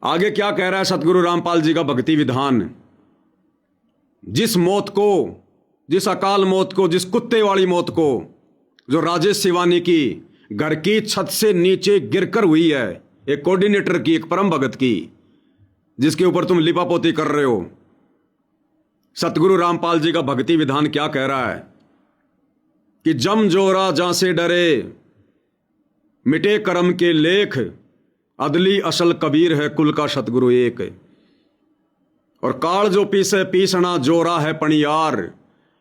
आगे क्या कह रहा है सतगुरु रामपाल जी का भक्ति विधान। जिस मौत को, जिस अकाल मौत को, जिस कुत्ते वाली मौत को जो राजेश सिवानी की घर की छत से नीचे गिरकर हुई है, एक कोऑर्डिनेटर की, एक परम भगत की, जिसके ऊपर तुम लिपापोती कर रहे हो। सतगुरु रामपाल जी का भक्ति विधान क्या कह रहा है कि जम जोरा जहां से डरे, मिटे कर्म के लेख, अदली असल कबीर है कुल का सतगुरु एक। और काल जो पीसे पीसना जोरा है पणियार,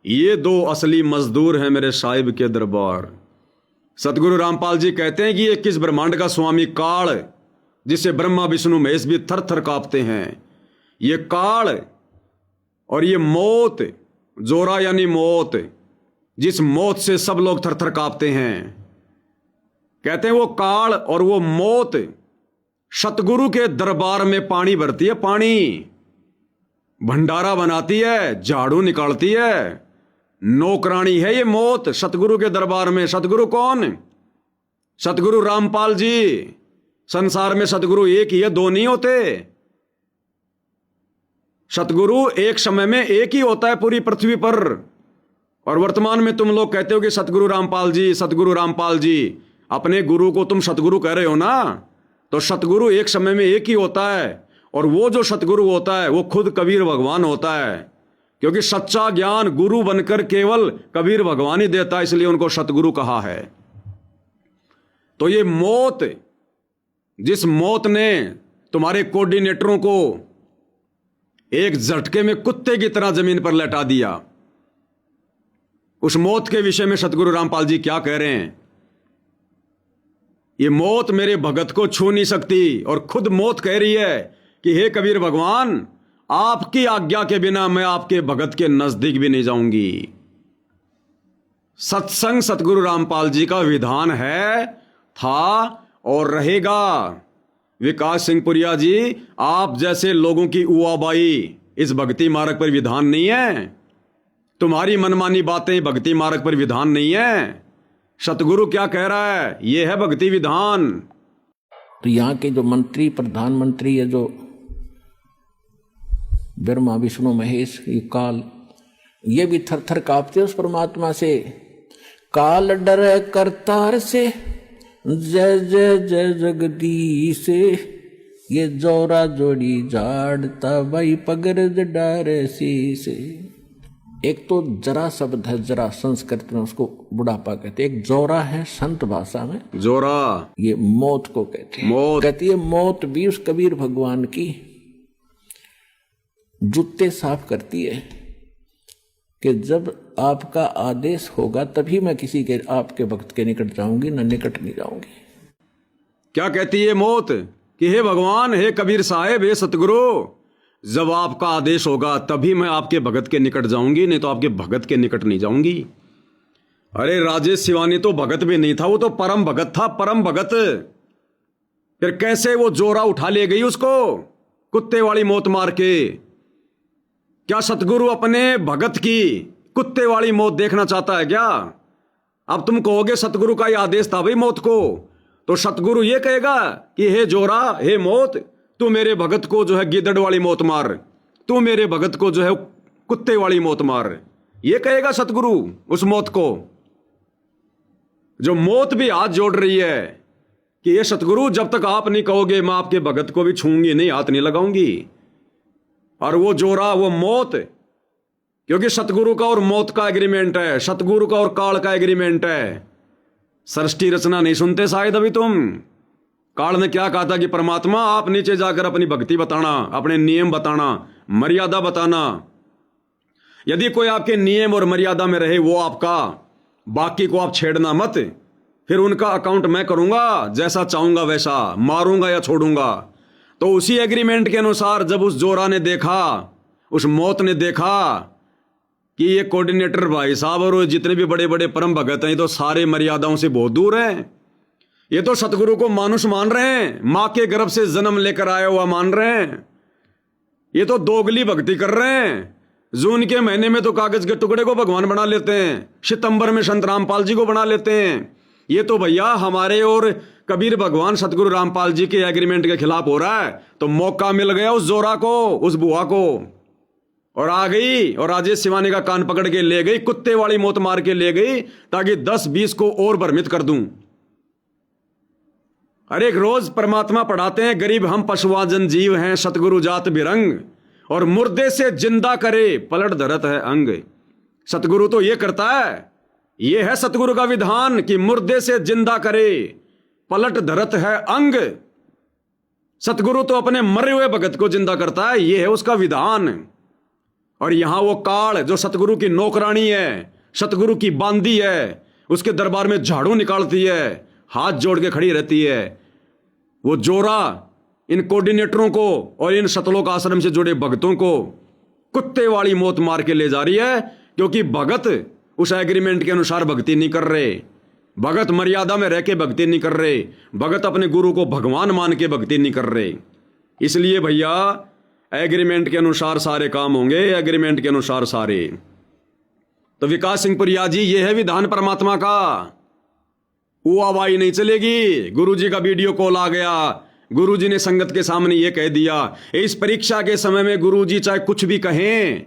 ये दो असली मजदूर हैं मेरे साहिब के दरबार। सतगुरु रामपाल जी कहते हैं कि ये किस ब्रह्मांड का स्वामी काल, जिसे ब्रह्मा विष्णु महेश भी थर थर कांपते हैं, ये काल और ये मौत, जोरा यानी मौत, जिस मौत से सब लोग थर थर कांपते हैं, कहते हैं वो काल और वो मौत सतगुरु के दरबार में पानी भरती है, पानी भंडारा बनाती है, झाड़ू निकालती है, नौकरानी है ये मौत सतगुरु के दरबार में। सतगुरु कौन? सतगुरु रामपाल जी। संसार में सतगुरु एक ही है, दो नहीं होते। सतगुरु एक समय में एक ही होता है पूरी पृथ्वी पर। और वर्तमान में तुम लोग कहते हो कि सतगुरु रामपाल जी, सतगुरु रामपाल जी। अपने गुरु को तुम सतगुरु कह रहे हो ना, तो सतगुरु एक समय में एक ही होता है। और वो जो सतगुरु होता है वो खुद कबीर भगवान होता है, क्योंकि सच्चा ज्ञान गुरु बनकर केवल कबीर भगवान ही देता है, इसलिए उनको सतगुरु कहा है। तो ये मौत, जिस मौत ने तुम्हारे कोऑर्डिनेटरों को एक झटके में कुत्ते की तरह जमीन पर लटा दिया, उस मौत के विषय में सतगुरु रामपाल जी क्या कह रहे हैं? ये मौत मेरे भगत को छू नहीं सकती। और खुद मौत कह रही है कि हे कबीर भगवान, आपकी आज्ञा के बिना मैं आपके भगत के नजदीक भी नहीं जाऊंगी। सत्संग सतगुरु रामपाल जी का विधान है, था और रहेगा। विकास सिंह पुरिया जी, आप जैसे लोगों की उआबाई इस भक्ति मार्ग पर विधान नहीं है। तुम्हारी मनमानी बातें भक्ति मार्ग पर विधान नहीं है। सतगुरु क्या कह रहा है? यह है भक्ति विधान। तो यहाँ के जो मंत्री, प्रधानमंत्री है, जो ब्रह्मा विष्णु महेश, ये काल, ये भी थर थर कांपते उस परमात्मा से। काल डर करतार से, जय जय जय जगदीश, ये जोरा जोड़ी झाड़ता भाई पगरज डारे शीश। एक तो जरा शब्द है, जरा संस्कृत में उसको बुढ़ापा कहते हैं। एक जोरा है संत भाषा में, जोरा ये मौत को कहते हैं। मौत कहती है मौत भी उस कबीर भगवान की जूते साफ करती है कि जब आपका आदेश होगा तभी मैं किसी के, आपके भक्त के निकट जाऊंगी, न निकट नहीं जाऊंगी। क्या कहती है मौत? कि हे भगवान, हे कबीर साहेब, हे सतगुरु, जब आपका आदेश होगा तभी मैं आपके भगत के निकट जाऊंगी, नहीं तो आपके भगत के निकट नहीं जाऊंगी। अरे राजेश सिवानी तो भगत भी नहीं था, वो तो परम भगत था, परम भगत। फिर कैसे वो जोरा उठा ले गई उसको कुत्ते वाली मौत मार के? क्या सतगुरु अपने भगत की कुत्ते वाली मौत देखना चाहता है क्या? अब तुम कहोगे सतगुरु का ही आदेश था भाई मौत को, तो सतगुरु ये कहेगा कि हे जोरा, हे मौत, तू मेरे भगत को जो है गिदड़ वाली मौत मार, तू मेरे भगत को जो है कुत्ते वाली मौत मार, ये कहेगा सतगुरु उस मौत को? जो मौत भी हाथ जोड़ रही है कि ये सतगुरु, जब तक आप नहीं कहोगे मैं आपके भगत को भी छूंगी नहीं, हाथ नहीं लगाऊंगी। और वो जोरा, वो मौत, क्योंकि सतगुरु का और मौत का एग्रीमेंट है, सतगुरु का और काल का एग्रीमेंट है। सृष्टि रचना नहीं सुनते शायद अभी तुम। काल ने क्या कहा था कि परमात्मा आप नीचे जाकर अपनी भक्ति बताना, अपने नियम बताना, मर्यादा बताना। यदि कोई आपके नियम और मर्यादा में रहे वो आपका, बाकी को आप छेड़ना मत। फिर उनका अकाउंट मैं करूंगा, जैसा चाहूंगा वैसा, मारूंगा या छोड़ूंगा। तो उसी एग्रीमेंट के अनुसार जब उस जोरा ने देखा, उस मौत ने देखा कि ये कोऑर्डिनेटर भाई साहब और जितने भी बड़े बड़े परम भगत हैं, ये तो सारे मर्यादाओं से बहुत दूर हैं। ये तो सतगुरु को मानुष मान रहे हैं, मां के गर्भ से जन्म लेकर आया हुआ मान रहे हैं। ये तो दोगली भक्ति कर रहे हैं। जून के महीने में तो कागज के टुकड़े को भगवान बना लेते हैं, सितंबर में संत रामपाल जी को बना लेते हैं, ये तो भैया हमारे और कबीर भगवान सतगुरु रामपाल जी के एग्रीमेंट के खिलाफ हो रहा है। तो मौका मिल गया उस जोरा को, उस बुआ को, और आ गई और राजेश सिवानी का कान पकड़ के ले गई, कुत्ते वाली मौत मार के ले गई, ताकि 10-20 को और भ्रमित कर दूं। अरे एक रोज परमात्मा पढ़ाते हैं, गरीब हम पशुआजन जीव हैं, सतगुरु जात बिरंग, और मुर्दे से जिंदा करे पलट धरत है अंग। सतगुरु तो ये करता है, ये है सतगुरु का विधान कि मुर्दे से जिंदा करे पलट धरत है अंग। सतगुरु तो अपने मरे हुए भगत को जिंदा करता है, ये है उसका विधान। और यहां वो काल जो सतगुरु की नौकरानी है, सतगुरु की बांदी है, उसके दरबार में झाड़ू निकालती है, हाथ जोड़ के खड़ी रहती है, वो जोरा इन कोऑर्डिनेटरों को और इन सतलोक आश्रम से जुड़े भक्तों को कुत्ते वाली मौत मार के ले जा रही है, क्योंकि भगत उस एग्रीमेंट के अनुसार भक्ति नहीं कर रहे, भगत मर्यादा में रह के भक्ति नहीं कर रहे, भगत अपने गुरु को भगवान मान के भक्ति नहीं कर रहे। इसलिए भैया एग्रीमेंट के अनुसार सारे काम होंगे, एग्रीमेंट के अनुसार सारे। तो विकास सिंह पुरिया जी, ये है विधान परमात्मा का। हुआवाई नहीं चलेगी। गुरुजी का वीडियो कॉल आ गया, गुरुजी ने संगत के सामने ये कह दिया। इस परीक्षा के समय में गुरुजी चाहे कुछ भी कहें,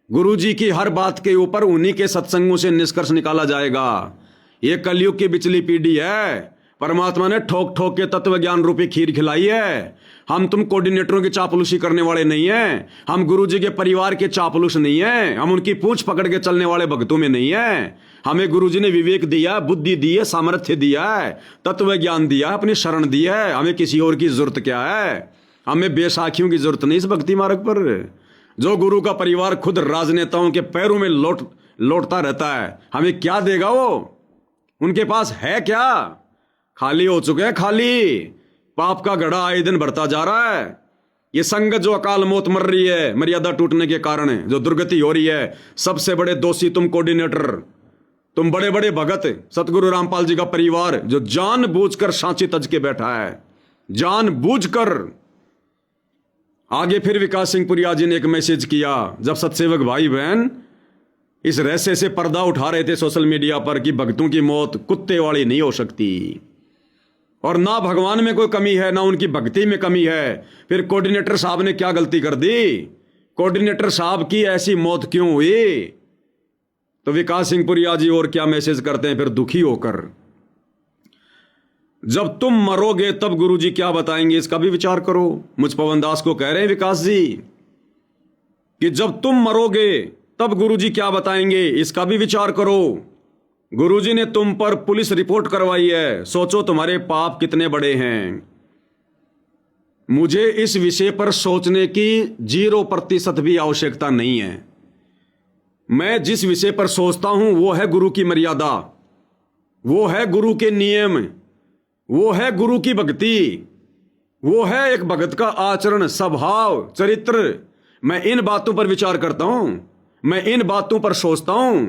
गुरुजी की हर बात के ऊपर उन्हीं के सत्संगों से निष्कर्ष निकाला जाएगा। ये कलयुग की बिचली पीढ़ी है, परमात्मा ने ठोक ठोक के तत्व ज्ञान रूपी खीर खिलाई है। हम तुम कोऑर्डिनेटरों की चापलूसी करने वाले नहीं हैं, हम गुरुजी के परिवार के चापलूस नहीं हैं, हम उनकी पूंछ पकड़ के चलने वाले भक्तों में नहीं हैं। हमें गुरुजी ने विवेक दिया, बुद्धि दी है, सामर्थ्य दिया है, तत्व ज्ञान दिया है, अपनी शरण दी है। हमें किसी और की जरूरत क्या है? हमें बेसाखियों की जरूरत नहीं इस भक्ति मार्ग पर। जो गुरु का परिवार खुद राजनेताओं के पैरों में लौटता रहता है, हमें क्या देगा वो? उनके पास है क्या? खाली हो चुके हैं, खाली। पाप का घड़ा आए दिन बढ़ता जा रहा है। ये संगत जो अकाल मौत मर रही है मर्यादा टूटने के कारण, जो दुर्गति हो रही है, सबसे बड़े दोषी तुम कोऑर्डिनेटर, तुम बड़े बड़े भगत, सतगुरु रामपाल जी का परिवार जो जानबूझकर सांची तज के बैठा है, जानबूझकर। आगे फिर विकास सिंह पुरिया जी ने एक मैसेज किया, जब सत्सेवक भाई बहन इस रहस्य से पर्दा उठा रहे थे सोशल मीडिया पर कि भक्तों की मौत कुत्ते वाली नहीं हो सकती, और ना भगवान में कोई कमी है, ना उनकी भक्ति में कमी है। फिर कोऑर्डिनेटर साहब ने क्या गलती कर दी? कोऑर्डिनेटर साहब की ऐसी मौत क्यों हुई? तो विकास सिंह पुरिया जी और क्या मैसेज करते हैं फिर दुखी होकर, जब तुम मरोगे तब गुरुजी क्या बताएंगे, इसका भी विचार करो। मुझ पवन दास को कह रहे हैं विकास जी कि जब तुम मरोगे तब गुरुजी क्या बताएंगे, इसका भी विचार करो। गुरुजी ने तुम पर पुलिस रिपोर्ट करवाई है, सोचो तुम्हारे पाप कितने बड़े हैं। मुझे इस विषय पर सोचने की 0% भी आवश्यकता नहीं है। मैं जिस विषय पर सोचता हूं वो है गुरु की मर्यादा, वो है गुरु के नियम, वो है गुरु की भक्ति, वो है एक भगत का आचरण, स्वभाव, चरित्र। मैं इन बातों पर विचार करता हूं, मैं इन बातों पर सोचता हूं।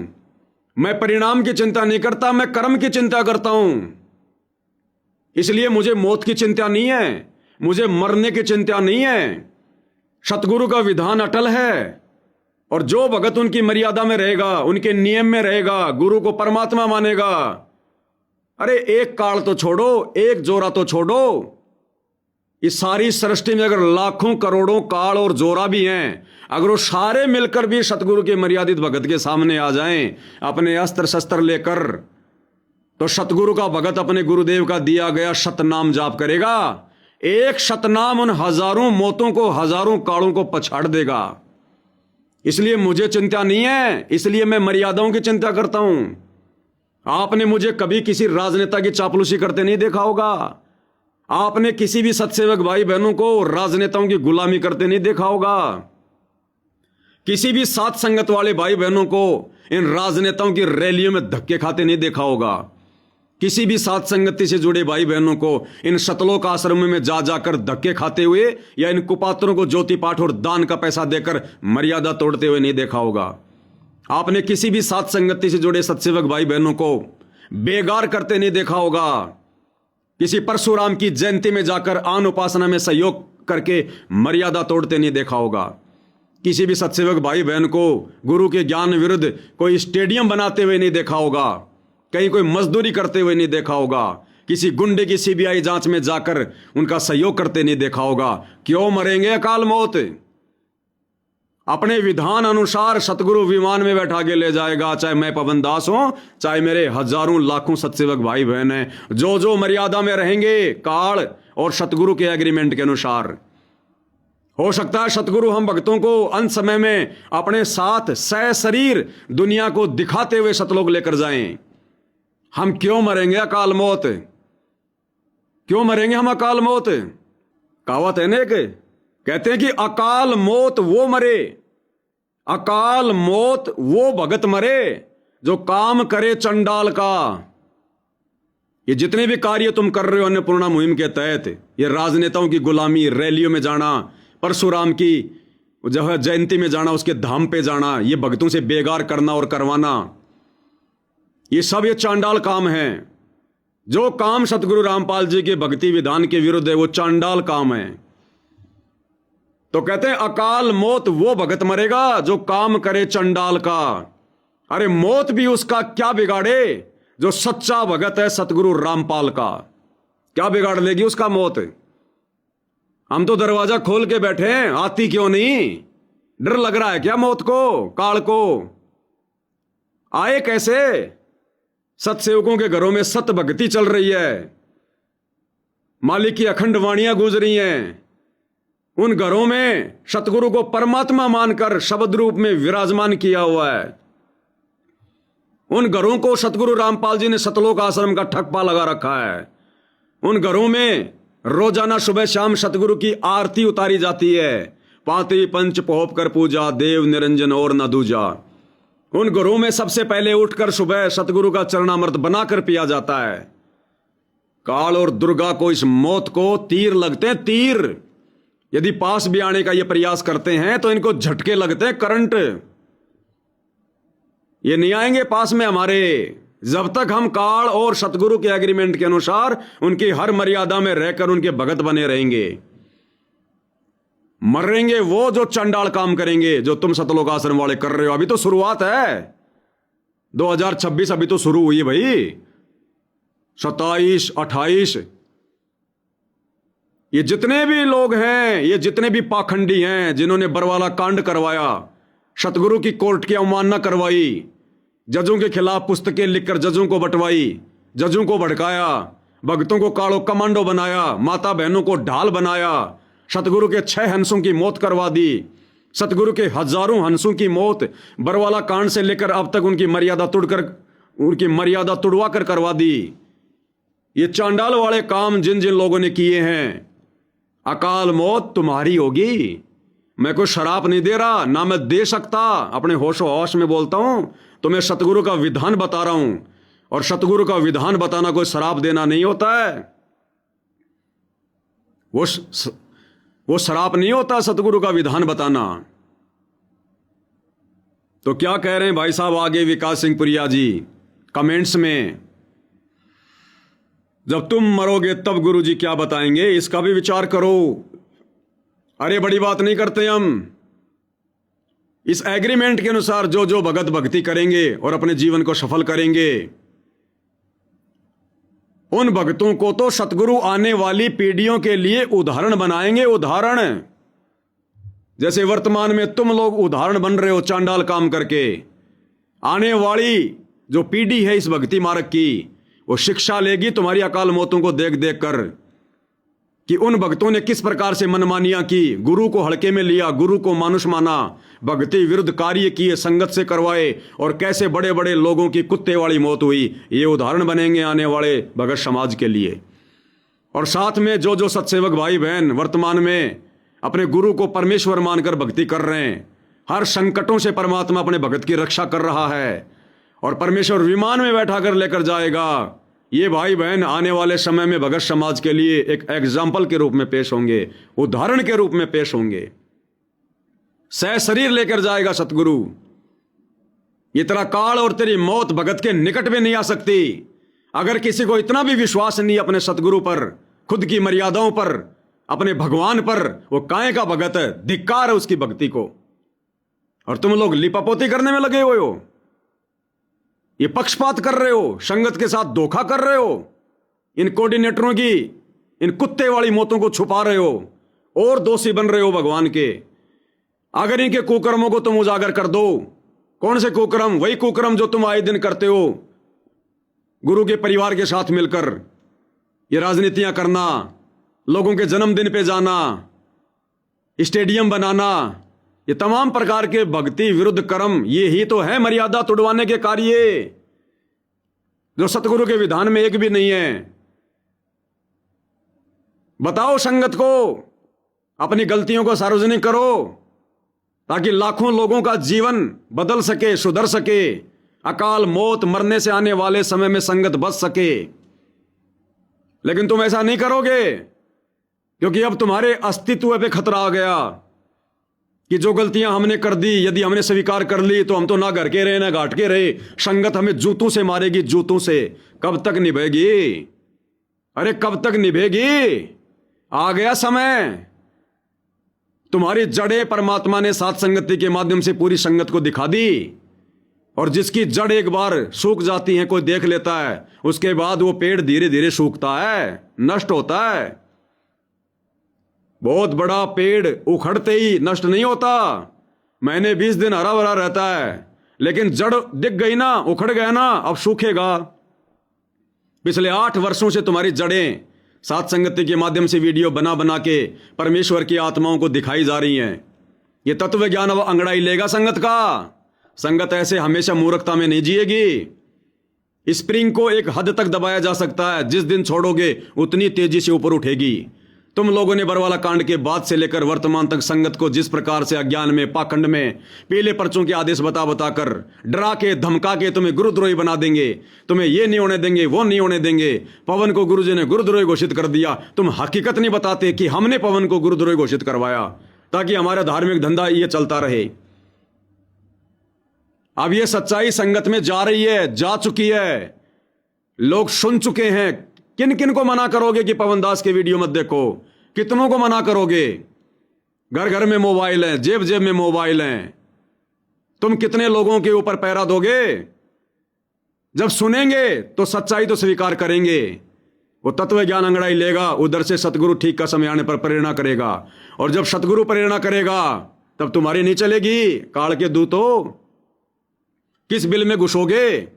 मैं परिणाम की चिंता नहीं करता, मैं कर्म की चिंता करता हूं। इसलिए मुझे मौत की चिंता नहीं है, मुझे मरने की चिंता नहीं है। सतगुरु का विधान अटल है, और जो भगत उनकी मर्यादा में रहेगा, उनके नियम में रहेगा, गुरु को परमात्मा मानेगा। अरे एक काल तो छोड़ो, एक जोरा तो छोड़ो, इस सारी सृष्टि में अगर लाखों करोड़ों काल और जोरा भी हैं, अगर वो सारे मिलकर भी सतगुरु के मर्यादित भगत के सामने आ जाएं अपने अस्त्र शस्त्र लेकर, तो सतगुरु का भगत अपने गुरुदेव का दिया गया सतनाम जाप करेगा। एक सतनाम उन हजारों मौतों को, हजारों कालों को पछाड़ देगा। इसलिए मुझे चिंता नहीं है, इसलिए मैं मर्यादाओं की चिंता करता हूं। आपने मुझे कभी किसी राजनेता की चापलूसी करते नहीं देखा होगा, आपने किसी भी सत्सेवक भाई बहनों को राजनेताओं की गुलामी करते नहीं देखा होगा, किसी भी साथ संगत वाले भाई बहनों को इन राजनेताओं की रैलियों में धक्के खाते नहीं देखा होगा, किसी भी साथ संगति से जुड़े भाई बहनों को इन सतलोक आश्रमों में जा जाकर धक्के खाते हुए या इन कुपात्रों को ज्योति पाठ और दान का पैसा देकर मर्यादा तोड़ते हुए नहीं देखा होगा। आपने किसी भी साथ संगति से जुड़े सत्सेवक भाई बहनों को बेगार करते नहीं देखा होगा, किसी परशुराम की जयंती में जाकर आन उपासना में सहयोग करके मर्यादा तोड़ते नहीं देखा होगा, किसी भी सत्सेवक भाई बहन को गुरु के ज्ञान विरुद्ध कोई स्टेडियम बनाते हुए नहीं देखा होगा। कहीं कोई मजदूरी करते हुए नहीं देखा होगा, किसी गुंडे की सीबीआई जांच में जाकर उनका सहयोग करते नहीं देखा होगा। क्यों मरेंगे अकाल मौत? अपने विधान अनुसार सतगुरु विमान में बैठा के ले जाएगा, चाहे मैं पवन दास हूं, चाहे मेरे हजारों लाखों सत्सेवक भाई बहन हैं, जो जो मर्यादा में रहेंगे काल और सतगुरु के एग्रीमेंट के अनुसार। हो सकता है सतगुरु हम भक्तों को अंत समय में अपने साथ सशरीर दुनिया को दिखाते हुए सतलोक लेकर जाएं। हम क्यों मरेंगे अकाल मौत? क्यों मरेंगे हम अकाल मौत? कहावत है ना, कहते हैं कि अकाल मौत वो मरे, अकाल मौत वो भगत मरे जो काम करे चंडाल का। ये जितने भी कार्य तुम कर रहे हो अन्नपूर्णा मुहिम के तहत, ये राजनेताओं की गुलामी, रैलियों में जाना, परशुराम की जगह जयंती में जाना, उसके धाम पे जाना, ये भक्तों से बेगार करना और करवाना, ये सब ये चांडाल काम है। जो काम सतगुरु रामपाल जी के भक्ति विधान के विरुद्ध है वो चांडाल काम है। तो कहते हैं अकाल मौत वो भगत मरेगा जो काम करे चंडाल का। अरे मौत भी उसका क्या बिगाड़े जो सच्चा भगत है सतगुरु रामपाल का। क्या बिगाड़ लेगी उसका मौत? हम तो दरवाजा खोल के बैठे हैं, आती क्यों नहीं? डर लग रहा है क्या मौत को, काल को? आए कैसे? सत्सेवकों के घरों में सत भक्ति चल रही है, मालिक की अखंड वाणियां गूंज रही हैं। उन घरों में सतगुरु को परमात्मा मानकर शब्द रूप में विराजमान किया हुआ है। उन घरों को सतगुरु रामपाल जी ने सतलोक आश्रम का ठप्पा लगा रखा है। उन घरों में रोजाना सुबह शाम सतगुरु की आरती उतारी जाती है। पाती पंच पोप कर पूजा, देव निरंजन और न दूजा। उन घरों में सबसे पहले उठकर सुबह सतगुरु का चरणामृत बनाकर पिया जाता है। काल और दुर्गा को, इस मौत को तीर लगते हैं, तीर। यदि पास भी आने का ये प्रयास करते हैं तो इनको झटके लगते हैं, करंट। ये नहीं आएंगे पास में हमारे जब तक हम काल और सतगुरु के एग्रीमेंट के अनुसार उनकी हर मर्यादा में रहकर उनके भगत बने रहेंगे। मरेंगे वो जो चंडाल काम करेंगे, जो तुम सतलोक आश्रम वाले कर रहे हो। अभी तो शुरुआत है, 2026 अभी तो शुरू हुई भाई। 27, 28 ये जितने भी लोग हैं, ये जितने भी पाखंडी हैं जिन्होंने बरवाला कांड करवाया, सतगुरु की कोर्ट की अवमानना करवाई, जजों के खिलाफ पुस्तकें लिखकर जजों को बंटवाई, जजों को भड़काया, भक्तों को कालो कमांडो बनाया, माता बहनों को ढाल बनाया, सतगुरु के 6 हंसों की मौत करवा दी, सतगुरु के हजारों हंसों की मौत बरवाला कांड से लेकर अब तक उनकी मर्यादा तुड़वा कर करवा दी। ये चांडाल वाले काम जिन जिन लोगों ने किए हैं, अकाल मौत तुम्हारी होगी। मैं कोई शराप नहीं दे रहा, ना मैं दे सकता, अपने होशो होश में बोलता हूं। तो मैं सतगुरु का विधान बता रहा हूं, और सतगुरु का विधान बताना कोई शराप देना नहीं होता है। वो शराप नहीं होता सतगुरु का विधान बताना। तो क्या कह रहे हैं भाई साहब आगे विकास सिंह पुरिया जी कमेंट्स में, जब तुम मरोगे तब गुरु जी क्या बताएंगे, इसका भी विचार करो। अरे बड़ी बात नहीं करते हम। इस एग्रीमेंट के अनुसार जो जो भगत भक्ति करेंगे और अपने जीवन को सफल करेंगे, उन भक्तों को तो सतगुरु आने वाली पीढ़ियों के लिए उदाहरण बनाएंगे, उदाहरण। जैसे वर्तमान में तुम लोग उदाहरण बन रहे हो चांडाल काम करके, आने वाली जो पीढ़ी है इस भक्ति मार्ग की, वो शिक्षा लेगी तुम्हारी अकाल मौतों को देख देख कर, कि उन भक्तों ने किस प्रकार से मनमानियां की, गुरु को हल्के में लिया, गुरु को मानुष माना, भक्ति विरुद्ध कार्य किए, संगत से करवाए, और कैसे बड़े बड़े लोगों की कुत्ते वाली मौत हुई। ये उदाहरण बनेंगे आने वाले भगत समाज के लिए। और साथ में जो जो सत्सेवक भाई बहन वर्तमान में अपने गुरु को परमेश्वर मानकर भक्ति कर रहे हैं, हर संकटों से परमात्मा अपने भगत की रक्षा कर रहा है, और परमेश्वर विमान में बैठा कर लेकर जाएगा। ये भाई बहन आने वाले समय में भगत समाज के लिए एक एग्जाम्पल के रूप में पेश होंगे, उदाहरण के रूप में पेश होंगे। सशरीर लेकर जाएगा सतगुरु। ये तेरा काल और तेरी मौत भगत के निकट में नहीं आ सकती। अगर किसी को इतना भी विश्वास नहीं अपने सतगुरु पर, खुद की मर्यादाओं पर, अपने भगवान पर, वो काहे का भगत है, धिक्कार है उसकी भक्ति को। और तुम लोग लिपापोती करने में लगे हुए हो। ये पक्षपात कर रहे हो, संगत के साथ धोखा कर रहे हो, इन कोऑर्डिनेटरों की इन कुत्ते वाली मौतों को छुपा रहे हो और दोषी बन रहे हो भगवान के। अगर इनके कुकर्मों को तुम उजागर कर दो, कौन से कुकर्म? वही कुकर्म जो तुम आए दिन करते हो, गुरु के परिवार के साथ मिलकर ये राजनीतियां करना, लोगों के जन्मदिन पे जाना, स्टेडियम बनाना, ये तमाम प्रकार के भक्ति विरुद्ध कर्म, ये ही तो है मर्यादा तुड़वाने के कार्य, जो सतगुरु के विधान में एक भी नहीं है। बताओ संगत को, अपनी गलतियों को सार्वजनिक करो, ताकि लाखों लोगों का जीवन बदल सके, सुधर सके, अकाल मौत मरने से आने वाले समय में संगत बच सके। लेकिन तुम ऐसा नहीं करोगे, क्योंकि अब तुम्हारे अस्तित्व पे खतरा आ गया कि जो गलतियां हमने कर दी, यदि हमने स्वीकार कर ली तो हम तो ना घर के रहे ना घाट के रहे, संगत हमें जूतों से मारेगी, जूतों से। कब तक निभेगी? अरे कब तक निभेगी? आ गया समय। तुम्हारी जड़ें परमात्मा ने साथ संगति के माध्यम से पूरी संगत को दिखा दी, और जिसकी जड़ एक बार सूख जाती है, कोई देख लेता है, उसके बाद वो पेड़ धीरे धीरे सूखता है, नष्ट होता है। बहुत बड़ा पेड़ उखड़ते ही नष्ट नहीं होता, महीने 20 दिन हरा भरा रहता है, लेकिन जड़ दिख गई ना, उखड़ गया ना, अब सूखेगा। पिछले 8 वर्षों से तुम्हारी जड़ें साथ संगति के माध्यम से वीडियो बना बना के परमेश्वर की आत्माओं को दिखाई जा रही हैं। ये तत्व ज्ञान अब अंगड़ाई लेगा संगत का। संगत ऐसे हमेशा मूर्खता में नहीं जिएगी। स्प्रिंग को एक हद तक दबाया जा सकता है, जिस दिन छोड़ोगे उतनी तेजी से ऊपर उठेगी। तुम लोगों ने बरवाला कांड के बाद से लेकर वर्तमान तक संगत को जिस प्रकार से अज्ञान में, पाखंड में, पीले पर्चों के आदेश बता बताकर, डरा के, धमका के तुम्हें गुरुद्रोही बना देंगे, तुम्हें ये नहीं होने देंगे, वो नहीं होने देंगे। पवन को गुरुजी ने गुरुद्रोही घोषित कर दिया। तुम हकीकत नहीं बताते कि हमने पवन को गुरुद्रोही घोषित करवाया, ताकि हमारा धार्मिक धंधा ये चलता रहे। अब ये सच्चाई संगत में जा रही है, जा चुकी है, लोग सुन चुके हैं। किन किन को मना करोगे कि पवन दास के वीडियो मत देखो? कितनों को मना करोगे? घर घर में मोबाइल है, जेब जेब में मोबाइल है। तुम कितने लोगों के ऊपर पैरा दोगे? जब सुनेंगे तो सच्चाई तो स्वीकार करेंगे, वो तत्व ज्ञान अंगड़ाई लेगा, उधर से सतगुरु ठीक का समय आने पर प्रेरणा करेगा। और जब सतगुरु प्रेरणा करेगा तब तुम्हारी नहीं चलेगी। काल के दूतों, किस बिल में घुसोगे?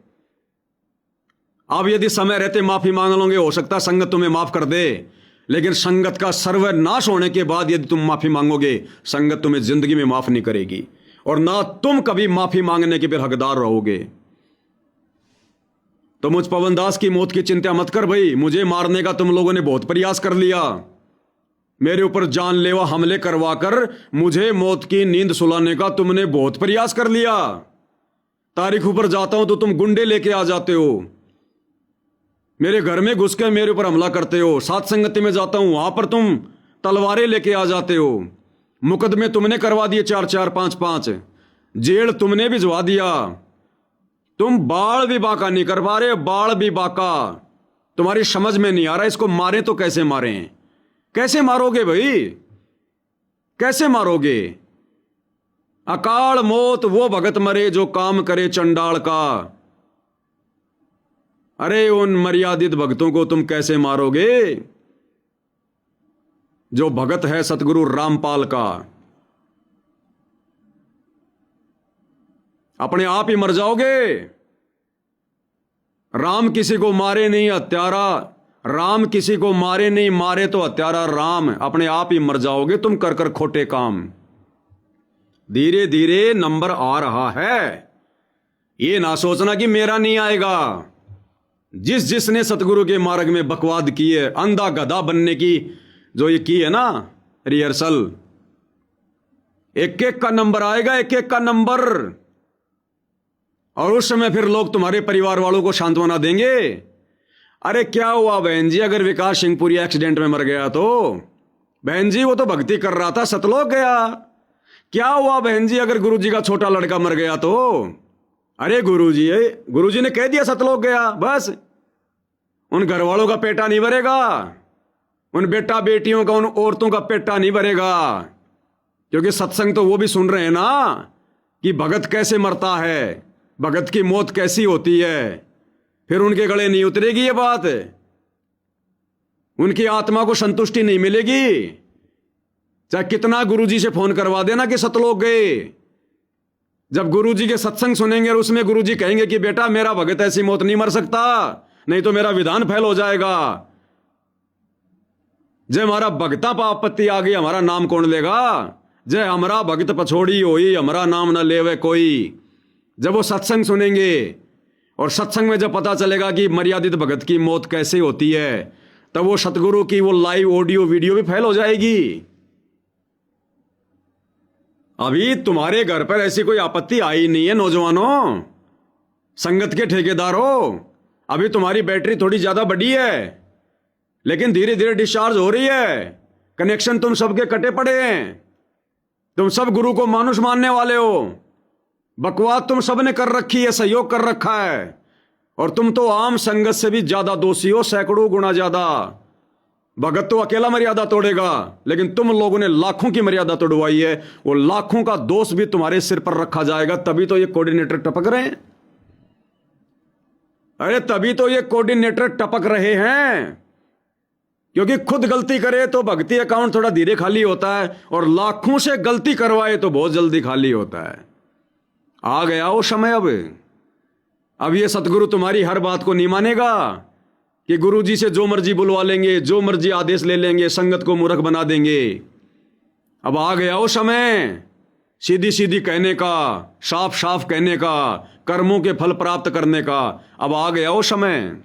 अब यदि समय रहते माफी मांग लोगे, हो सकता संगत तुम्हें माफ कर दे, लेकिन संगत का सर्वनाश होने के बाद यदि तुम माफी मांगोगे, संगत तुम्हें जिंदगी में माफ नहीं करेगी, और ना तुम कभी माफी मांगने के फिर हकदार रहोगे। तो मुझ पवन दास की मौत की चिंता मत कर भाई। मुझे मारने का तुम लोगों ने बहुत प्रयास कर लिया, मेरे ऊपर जानलेवा हमले करवाकर मुझे मौत की नींद सुलाने का तुमने बहुत प्रयास कर लिया। तारीखों पर जाता हूं तो तुम गुंडे लेके आ जाते हो, मेरे घर में घुस के मेरे ऊपर हमला करते हो। साथ संगति में जाता हूं, वहां पर तुम तलवारें लेके आ जाते हो। मुकदमे तुमने करवा दिए 4-4, 5-5, जेल तुमने भिजवा दिया। तुम बाल भी बाका नहीं कर पा रहे, बाल भी बाका तुम्हारी समझ में नहीं आ रहा। इसको मारें तो कैसे मारें? कैसे मारोगे भाई? कैसे मारोगे? अकाल मौत वो भगत मरे जो काम करे चंडाल का। अरे उन मर्यादित भक्तों को तुम कैसे मारोगे जो भगत है सतगुरु रामपाल का? अपने आप ही मर जाओगे। राम किसी को मारे नहीं हत्यारा, राम किसी को मारे नहीं, मारे तो हत्यारा राम। अपने आप ही मर जाओगे तुम कर कर खोटे काम। धीरे धीरे नंबर आ रहा है, ये ना सोचना कि मेरा नहीं आएगा। जिस जिसने सतगुरु के मार्ग में बकवाद की है, अंधा गधा बनने की जो ये की है ना रिहर्सल, एक एक का नंबर आएगा, एक एक का नंबर। और उस समय फिर लोग तुम्हारे परिवार वालों को सांत्वना देंगे। अरे क्या हुआ बहन जी अगर विकास सिंहपुरी एक्सीडेंट में मर गया तो? बहन जी वो तो भक्ति कर रहा था, सतलोक गया। क्या हुआ बहन जी अगर गुरुजी का छोटा लड़का मर गया तो? अरे गुरुजी ने कह दिया सतलोक गया, बस। उन घर वालों का पेटा नहीं भरेगा, उन बेटा बेटियों का, उन औरतों का पेटा नहीं भरेगा, क्योंकि सत्संग तो वो भी सुन रहे हैं ना कि भगत कैसे मरता है, भगत की मौत कैसी होती है, फिर उनके गले नहीं उतरेगी ये बात, उनकी आत्मा को संतुष्टि नहीं मिलेगी। चाहे कितना गुरुजी से फोन करवा देना कि सतलोक गए, जब गुरुजी के सत्संग सुनेंगे और उसमें गुरुजी कहेंगे कि बेटा मेरा भगत ऐसी मौत नहीं मर सकता, नहीं तो मेरा विधान फैल हो जाएगा, जय हमारा भगता पर आपत्ति आ गई हमारा नाम कौन लेगा, जय हमारा भगत पछोड़ी होई हमारा नाम न लेवे कोई। जब वो सत्संग सुनेंगे और सत्संग में जब पता चलेगा कि मर्यादित भगत की मौत कैसे होती है, तब वो सतगुरु की वो लाइव ऑडियो वीडियो भी फैल हो जाएगी। अभी तुम्हारे घर पर ऐसी कोई आपत्ति आई नहीं है नौजवानों, संगत के ठेकेदारों, अभी तुम्हारी बैटरी थोड़ी ज्यादा बढ़ी है, लेकिन धीरे धीरे डिस्चार्ज हो रही है। कनेक्शन तुम सबके कटे पड़े हैं, तुम सब गुरु को मानुष मानने वाले हो, बकवास तुम सबने कर रखी है, सहयोग कर रखा है, और तुम तो आम संगत से भी ज्यादा दोषी हो, सैकड़ों गुना ज्यादा। भगत तो अकेला मर्यादा तोड़ेगा, लेकिन तुम लोगों ने लाखों की मर्यादा तोड़वाई है, वो लाखों का दोष भी तुम्हारे सिर पर रखा जाएगा। तभी तो ये कोऑर्डिनेटर टपक रहे हैं, अरे तभी तो ये कोऑर्डिनेटर टपक रहे हैं, क्योंकि खुद गलती करे तो भक्ति अकाउंट थोड़ा धीरे खाली होता है, और लाखों से गलती करवाए तो बहुत जल्दी खाली होता है। आ गया वो समय। अब ये सतगुरु तुम्हारी हर बात को नहीं मानेगा कि गुरुजी से जो मर्जी बुलवा लेंगे, जो मर्जी आदेश ले लेंगे, संगत को मूर्ख बना देंगे। अब आ गया वो समय सीधी सीधी कहने का, साफ साफ कहने का, कर्मों के फल प्राप्त करने का। अब आ गया वो समय।